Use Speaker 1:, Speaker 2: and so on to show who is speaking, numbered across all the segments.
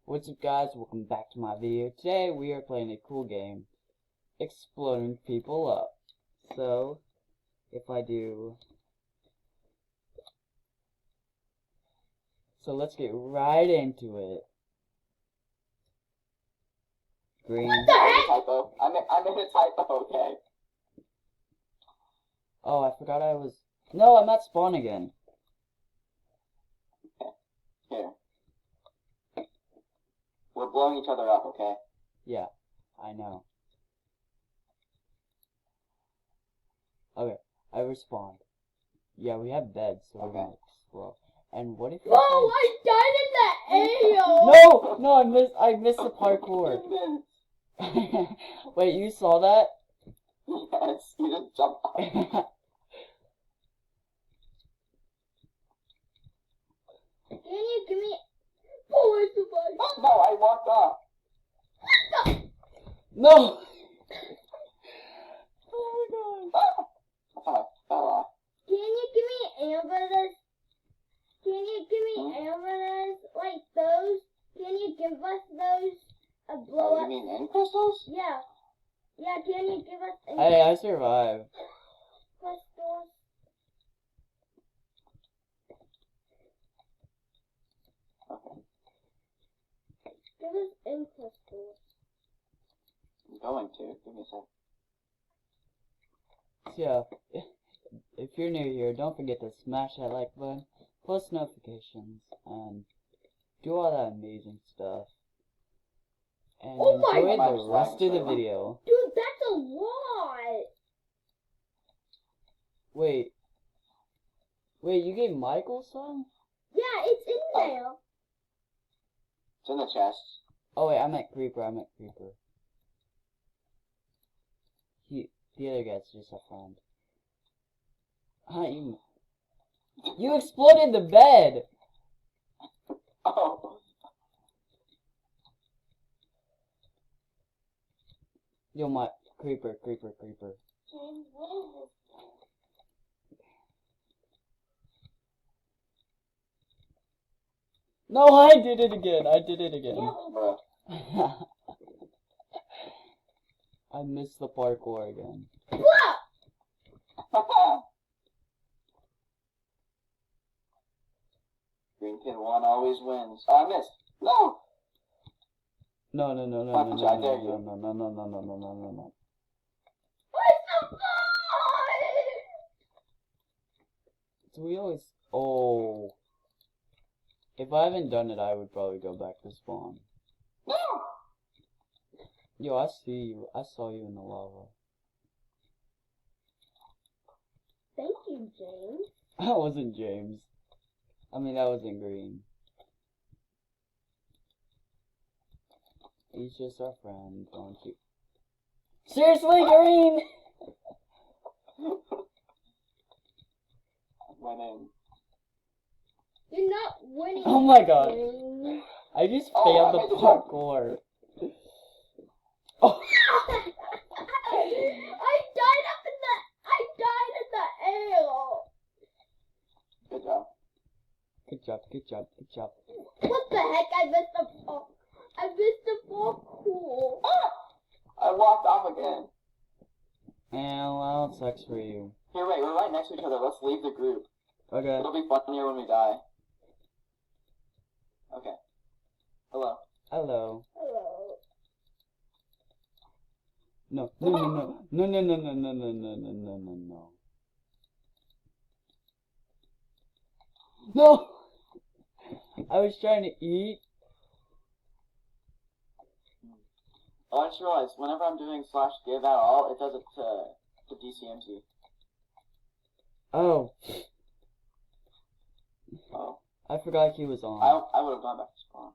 Speaker 1: What's up guys, welcome back to my video. Today we are playing a cool game, exploding people up. So, if I do... So let's get right into it. Green.
Speaker 2: What the heck? Typo. I made a typo, okay.
Speaker 1: Oh, I forgot I was... No, I'm at spawn again.
Speaker 2: Here. We're blowing each other up, okay?
Speaker 1: Yeah, I know. Okay, I respawned. Yeah, we have beds, so we're gonna explode. And what if
Speaker 3: No, I died in the ale!
Speaker 1: No, I missed the parkour. Wait, you saw that?
Speaker 2: Yes, you just jumped off.
Speaker 3: Can you give me... Oh, it's so
Speaker 2: No, I walked off.
Speaker 1: No! Oh my god.
Speaker 2: I fell off.
Speaker 3: Can you give me ambulances? Can you give me ambulances like those? Can you give us those? A blow
Speaker 2: Oh,
Speaker 3: up?
Speaker 2: you mean end crystals?
Speaker 3: Yeah. Yeah, can you give us
Speaker 1: Hey, I survived.
Speaker 3: crystals?
Speaker 2: Okay.
Speaker 3: Give us end crystals.
Speaker 2: I'm going to. Give me a sec.
Speaker 1: Yeah, if you're new here, don't forget to smash that like button, plus notifications, and do all that amazing stuff. And
Speaker 3: Oh my
Speaker 1: enjoy
Speaker 2: God.
Speaker 1: the rest of the video.
Speaker 3: Dude, that's a lot.
Speaker 1: Wait, you gave Michael some?
Speaker 3: Yeah, it's in there.
Speaker 2: It's in the chest.
Speaker 1: Oh wait, I meant Creeper. The other guy's just a friend. You exploded the bed!
Speaker 2: Oh.
Speaker 1: Yo, my Creeper.
Speaker 3: James, what is this?
Speaker 1: No, I did it again.
Speaker 2: Bruh.
Speaker 1: I missed the parkour again.
Speaker 2: Green kid 1 always wins. Oh, I missed. No!
Speaker 1: No.
Speaker 2: I dare you.
Speaker 1: No.
Speaker 3: What's the
Speaker 1: So we always... Oh. If I haven't done it, I would probably go back to spawn.
Speaker 2: No!
Speaker 1: Yo, I see you. I saw you in the lava.
Speaker 3: Thank you, James.
Speaker 1: That wasn't James. I mean, that wasn't Green. He's just our friend, don't you? Seriously, Green!
Speaker 2: My name.
Speaker 3: You're not winning.
Speaker 1: Oh my god.
Speaker 3: James.
Speaker 1: I just
Speaker 2: Oh,
Speaker 1: failed
Speaker 2: I
Speaker 1: the
Speaker 2: made the jump.
Speaker 1: parkour. Oh.
Speaker 3: I died in the ale.
Speaker 2: Good job.
Speaker 1: Good job.
Speaker 3: What the heck? I missed the ball. Cool.
Speaker 2: I walked off again.
Speaker 1: And well, it sucks for you.
Speaker 2: Here, wait, we're right next to each other. Let's leave the group.
Speaker 1: Okay.
Speaker 2: It'll be funnier when we die. Okay. Hello.
Speaker 3: Hello.
Speaker 1: No. No! I was trying to eat.
Speaker 2: Oh, I just realized, whenever I'm doing /give out all, it does it to DCMZ.
Speaker 1: Oh,
Speaker 2: Oh.
Speaker 1: I forgot he was on.
Speaker 2: I would have gone back to spawn.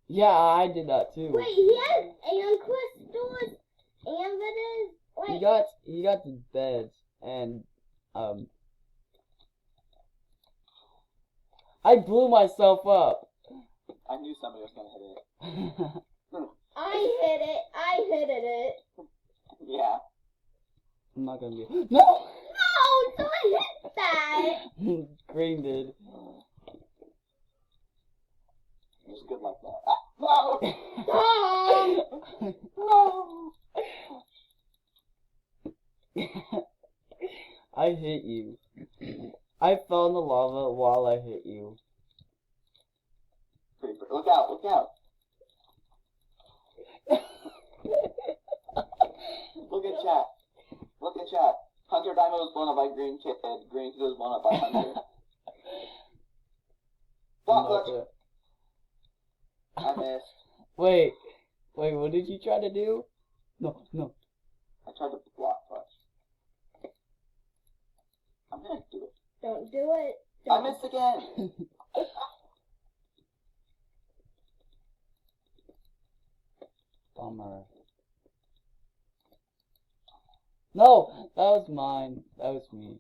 Speaker 1: Yeah, I did that too.
Speaker 3: Wait, he has and crystals and it is. Wait.
Speaker 1: He got the beds and I blew myself up.
Speaker 2: I knew somebody was gonna hit it.
Speaker 3: I hit it.
Speaker 2: Yeah.
Speaker 1: I'm not gonna be. No!
Speaker 3: No, don't hit that.
Speaker 1: Green did.
Speaker 2: It was good like that. No!
Speaker 3: Stop!
Speaker 2: No!
Speaker 1: I hit you. I fell in the lava while I hit you.
Speaker 2: Look out, look out. Look at chat. Look at chat. Hunter Diamond was blown up by Green Kid. Green Kid was blown up by Hunter. Block clutch. I missed.
Speaker 1: Wait, what did you try to do? No.
Speaker 2: I tried to block clutch. I'm gonna do it.
Speaker 3: Don't do it.
Speaker 2: I missed again.
Speaker 1: Bummer. No, that was mine. That was me.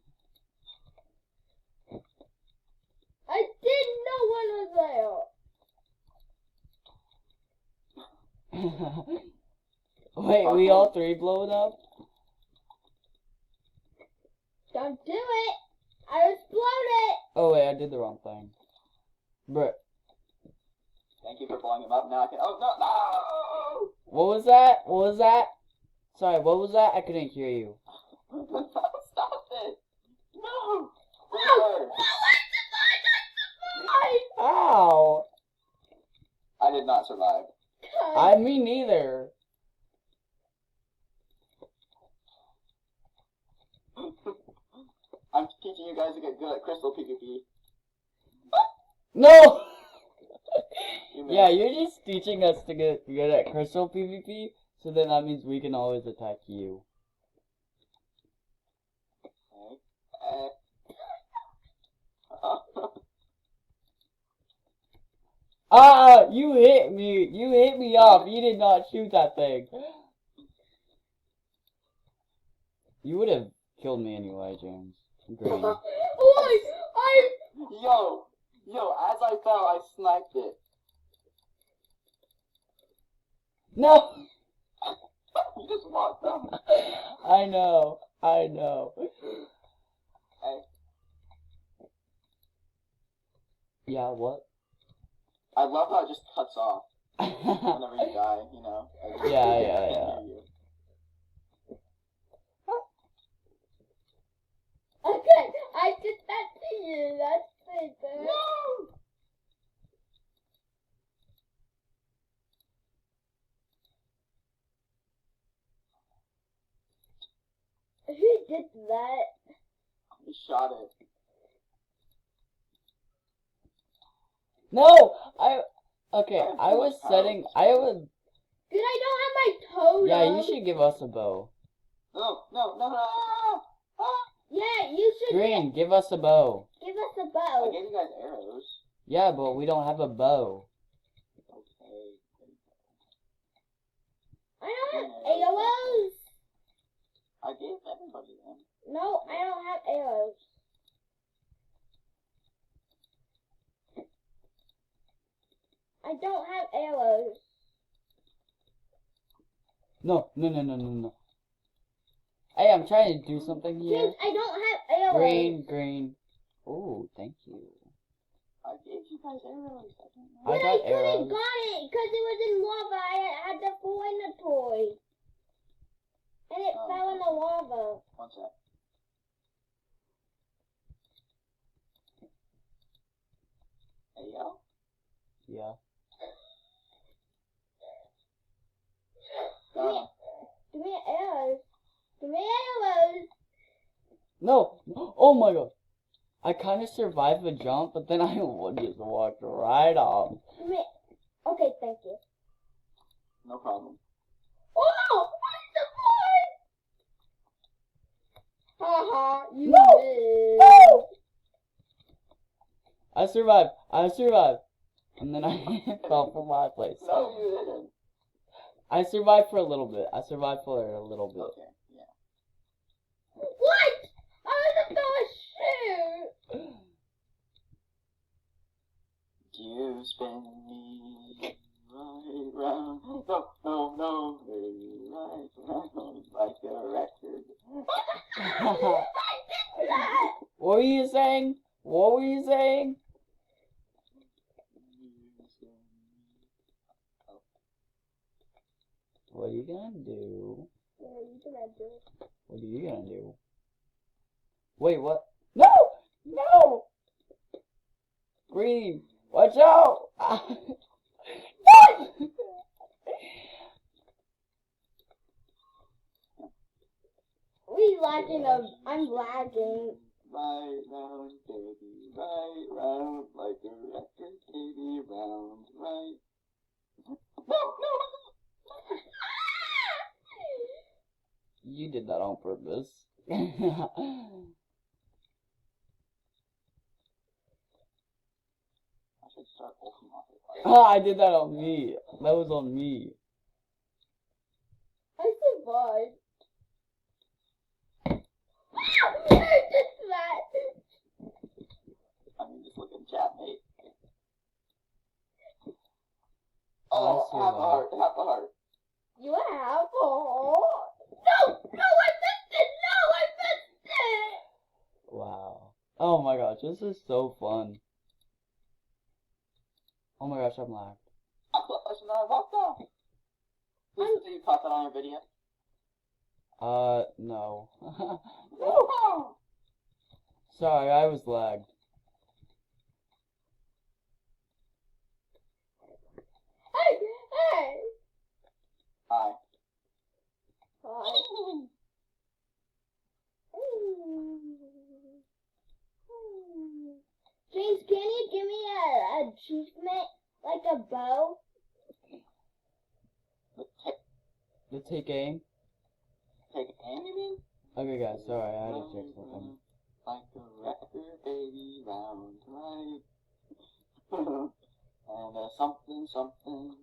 Speaker 3: I didn't know one was there.
Speaker 1: Wait, we all three blowing up?
Speaker 3: Don't do it. I exploded.
Speaker 1: Oh wait, I did the wrong thing. Bruh.
Speaker 2: Thank you for blowing him up. Now I can. Oh no! No!
Speaker 1: What was that? What was that? Sorry, what was that? I couldn't hear you.
Speaker 2: Stop it! No!
Speaker 3: No, I
Speaker 1: Ow!
Speaker 2: I did not survive.
Speaker 1: I me neither.
Speaker 2: I'm teaching you guys to get good at crystal PvP.
Speaker 1: No!
Speaker 2: You missed.
Speaker 1: Yeah, you're just teaching us to get good at crystal PvP, so then that means we can always attack you. Ah! You hit me! You hit me off! You did not shoot that thing! You would have killed me anyway, James. Green.
Speaker 2: Yo, as I fell, I sniped it.
Speaker 1: No!
Speaker 2: You just walked up.
Speaker 1: I know.
Speaker 2: Hey.
Speaker 1: Yeah, what?
Speaker 2: I love how it just cuts off whenever you die, you know?
Speaker 1: Yeah.
Speaker 2: I can't hear you.
Speaker 3: Okay, I did that to you. That's it.
Speaker 2: No!
Speaker 3: Who did that?
Speaker 2: You shot it.
Speaker 1: No! Okay, I was setting,
Speaker 3: Dude, I don't have my totem.
Speaker 1: yeah, you should give us a bow.
Speaker 2: No.
Speaker 3: Yeah, you should.
Speaker 1: Green, give us a bow.
Speaker 3: Give us a
Speaker 2: I
Speaker 3: bow.
Speaker 2: gave you guys arrows.
Speaker 1: Yeah, but we don't have a bow.
Speaker 2: Okay.
Speaker 3: I don't have arrows.
Speaker 2: I gave everybody them.
Speaker 3: No, I don't have arrows. I don't have arrows.
Speaker 1: No. Hey, I'm trying to do something here.
Speaker 3: James, I don't have arrows.
Speaker 1: Green. Ooh, thank you.
Speaker 2: I gave you guys arrows. I don't know.
Speaker 1: I
Speaker 3: But I
Speaker 1: got
Speaker 3: couldn't
Speaker 1: arrows.
Speaker 3: got it because it was in lava. I had to pull in the toy. And it fell in the lava.
Speaker 2: One sec. Hey, yo.
Speaker 1: Yeah.
Speaker 3: Give me arrows. Give me arrows.
Speaker 1: No! Oh my god! I kind of survived the jump, but then I just walked right off.
Speaker 3: Give me. Okay, thank you.
Speaker 2: No problem.
Speaker 3: Oh! What's the point? Haha, you
Speaker 1: No!
Speaker 3: missed.
Speaker 1: No! I survived. And then I fell from my place.
Speaker 2: No, you didn't.
Speaker 1: I survived for a little bit. Okay,
Speaker 2: yeah.
Speaker 3: What? I was about to shoot.
Speaker 2: You spin me right round. No. Right round like a record.
Speaker 1: What were you saying? What are you gonna do?
Speaker 3: What are you gonna do?
Speaker 1: What are you gonna do? Wait, what? No! No! Green! Watch out! No!
Speaker 3: We lagging of I'm lagging.
Speaker 2: Right round, baby, right round, like a record, baby, round, right. No!
Speaker 1: You did that on purpose.
Speaker 2: I should start wolfing off it.
Speaker 1: I did that on me. That was on me.
Speaker 3: I survived. Just that.
Speaker 2: I mean, just look at chat, mate.
Speaker 1: I
Speaker 2: Oh,
Speaker 1: see
Speaker 2: half a
Speaker 1: that.
Speaker 2: heart, half a heart.
Speaker 3: You have a heart. No, I missed it. No, I missed it.
Speaker 1: Wow. Oh my gosh, this is so fun. Oh my gosh, I'm lagged.
Speaker 2: I walked off. Listen, did you caught that on your video?
Speaker 1: No.
Speaker 2: No!
Speaker 1: Sorry, I was lagged.
Speaker 3: Hey.
Speaker 2: Hi.
Speaker 3: Hi. James, can you give me a achievement like a bow?
Speaker 1: Let's take aim.
Speaker 2: Take aim, you mean?
Speaker 1: Okay guys, sorry, I had to check something.
Speaker 2: Like a record, baby, round, right? And something, something,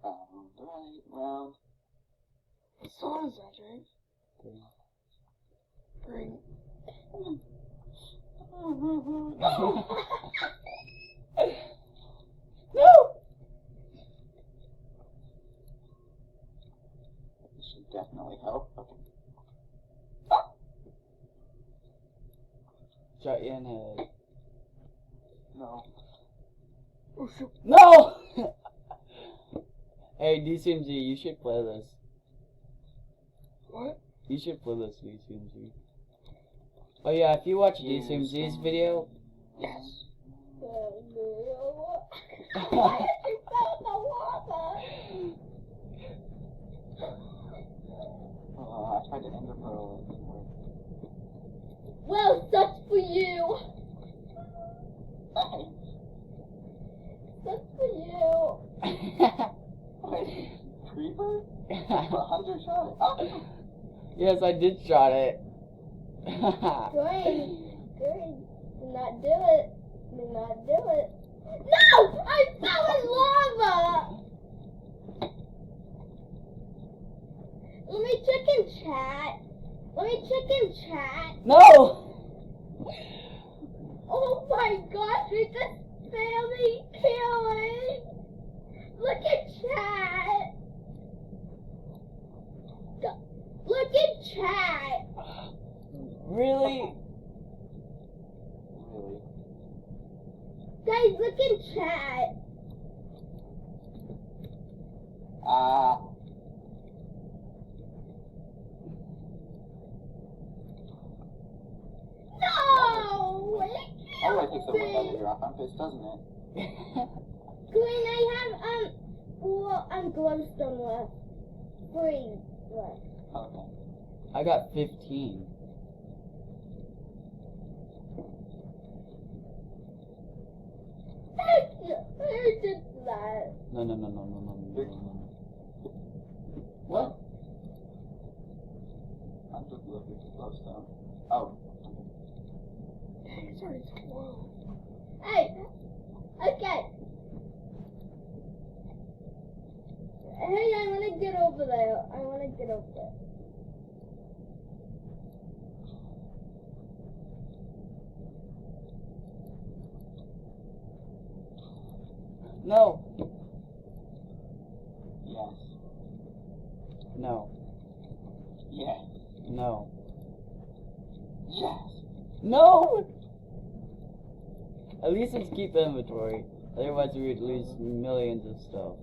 Speaker 2: round, right, round.
Speaker 3: What song is that, James?
Speaker 1: Green. No!
Speaker 2: This should definitely help. Okay.
Speaker 1: Shot you in the head.
Speaker 2: No.
Speaker 3: Oh, shoot.
Speaker 1: No! Hey, DCMZ, you should play this.
Speaker 3: What?
Speaker 1: You should play this, DCMZ. Oh yeah, if you watch DCMZ's video... Yes.
Speaker 3: Why did you fell in the water?
Speaker 2: I tried to end the pearl. It didn't work.
Speaker 3: Well, sucks for you. Sucks for you.
Speaker 2: Wait, creeper? Hunter shot it. Oh.
Speaker 1: Yes, I did shot it.
Speaker 3: Green. Do not do it. Do not do it. No! I fell in lava! Let me check in chat.
Speaker 1: No!
Speaker 3: Oh my gosh, we just family killing. Look at chat. Look at chat.
Speaker 1: Really?
Speaker 2: Really?
Speaker 3: Guys, look in chat. No!
Speaker 2: Everybody takes the wind out of your armpits, doesn't it?
Speaker 3: Green, I have, glowstone left. 3 left.
Speaker 2: Okay.
Speaker 1: I got 15.
Speaker 3: I did that.
Speaker 1: No. What?
Speaker 2: I'm just looking for glowstone. Oh.
Speaker 3: Dang, it's already 12. Hey! Okay. Hey, I wanna get over there.
Speaker 1: No.
Speaker 2: Yes.
Speaker 1: No.
Speaker 2: Yes.
Speaker 1: No.
Speaker 2: Yes.
Speaker 1: No! At least let's keep inventory. Otherwise we would lose millions of stuff.